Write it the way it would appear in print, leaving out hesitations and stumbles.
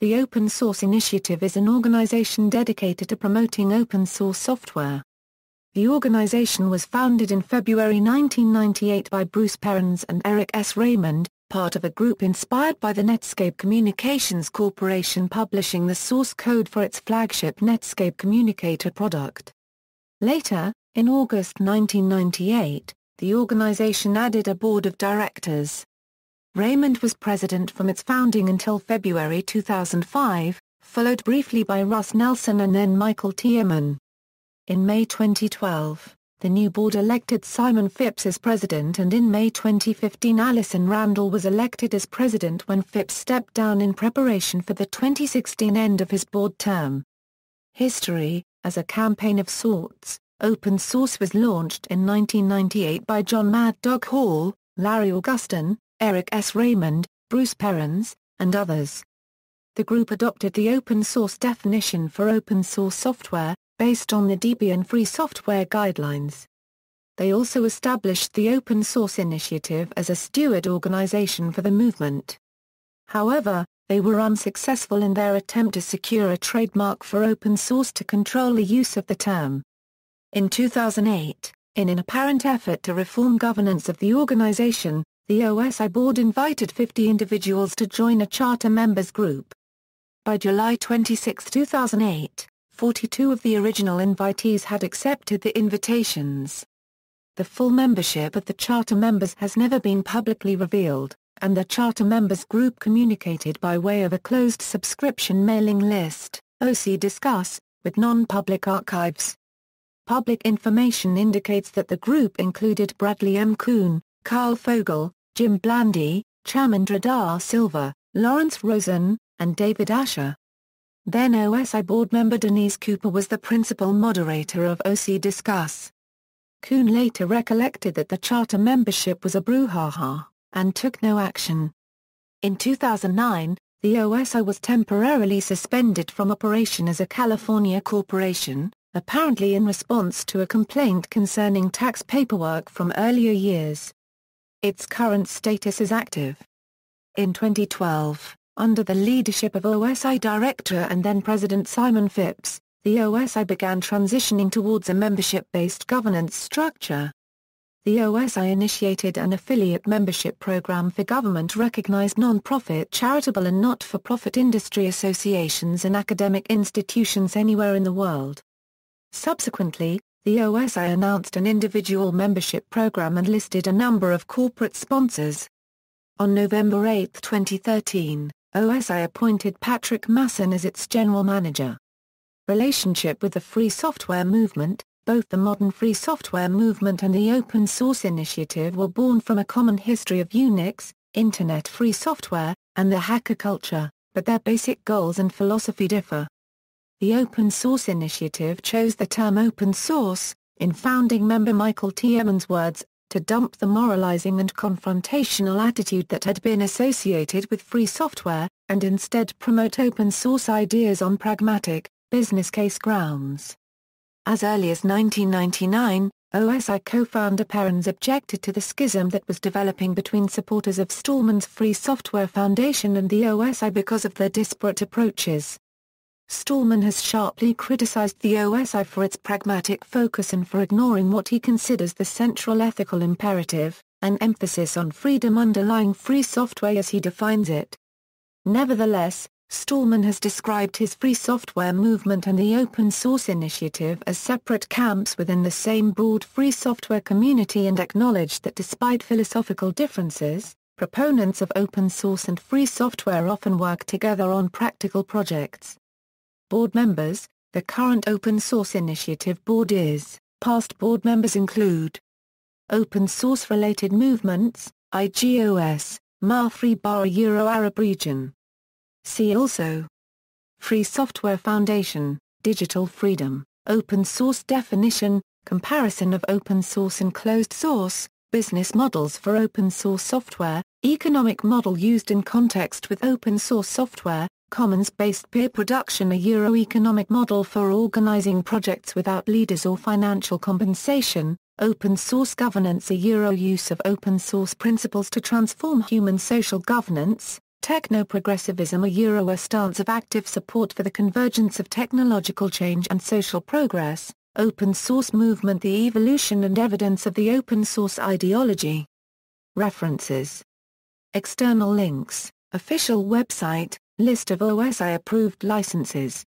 The Open Source Initiative is an organization dedicated to promoting open source software. The organization was founded in February 1998 by Bruce Perens and Eric S. Raymond, part of a group inspired by the Netscape Communications Corporation publishing the source code for its flagship Netscape Communicator product. Later, in August 1998, the organization added a board of directors. Raymond was president from its founding until February 2005, followed briefly by Russ Nelson and then Michael Tiemann. In May 2012, the new board elected Simon Phipps as president, and in May 2015 Alison Randall was elected as president when Phipps stepped down in preparation for the 2016 end of his board term. History: as a campaign of sorts, open source was launched in 1998 by John Mad Dog Hall, Larry Augustin, Eric S. Raymond, Bruce Perens, and others. The group adopted the open source definition for open source software, based on the Debian Free Software Guidelines. They also established the Open Source Initiative as a steward organization for the movement. However, they were unsuccessful in their attempt to secure a trademark for open source to control the use of the term. In 2008, in an apparent effort to reform governance of the organization, the OSI board invited 50 individuals to join a charter members group. By July 26, 2008, 42 of the original invitees had accepted the invitations. The full membership of the charter members has never been publicly revealed, and the charter members group communicated by way of a closed subscription mailing list, OC Discuss, with non-public archives. Public information indicates that the group included Bradley M. Kuhn, Carl Fogel, Jim Blandy, Chamindra Da Silva, Lawrence Rosen, and David Asher. Then OSI board member Denise Cooper was the principal moderator of OC Discuss. Kuhn later recollected that the charter membership was a brouhaha, and took no action. In 2009, the OSI was temporarily suspended from operation as a California corporation, apparently in response to a complaint concerning tax paperwork from earlier years. Its current status is active. In 2012, under the leadership of OSI Director and then President Simon Phipps, the OSI began transitioning towards a membership-based governance structure. The OSI initiated an affiliate membership program for government-recognized non-profit charitable and not-for-profit industry associations and academic institutions anywhere in the world. Subsequently, the OSI announced an individual membership program and listed a number of corporate sponsors. On November 8, 2013, OSI appointed Patrick Masson as its general manager. Relationship with the free software movement: both the modern free software movement and the open source initiative were born from a common history of Unix, Internet free software, and the hacker culture, but their basic goals and philosophy differ. The Open Source Initiative chose the term open source, in founding member Michael Tiemann's words, to dump the moralizing and confrontational attitude that had been associated with free software, and instead promote open source ideas on pragmatic, business case grounds. As early as 1999, OSI co-founder Perens objected to the schism that was developing between supporters of Stallman's Free Software Foundation and the OSI because of their disparate approaches. Stallman has sharply criticized the OSI for its pragmatic focus and for ignoring what he considers the central ethical imperative, an emphasis on freedom underlying free software as he defines it. Nevertheless, Stallman has described his free software movement and the open source initiative as separate camps within the same broad free software community and acknowledged that despite philosophical differences, proponents of open source and free software often work together on practical projects. Board members: the current Open Source Initiative board is, past board members include Open Source Related Movements, IGOS, MA Free Bar Euro Arab Region. See also Free Software Foundation, Digital Freedom, Open Source Definition, Comparison of Open Source and Closed Source, Business Models for Open Source Software, Economic Model Used in Context with Open Source Software, Commons-Based Peer Production, a Euro-economic model for organizing projects without leaders or financial compensation, Open Source Governance, a Euro use of open source principles to transform human social governance, Techno-progressivism, a stance of active support for the convergence of technological change and social progress. Open source movement, the evolution and evidence of the open source ideology. References. External links, official website, list of OSI approved licenses.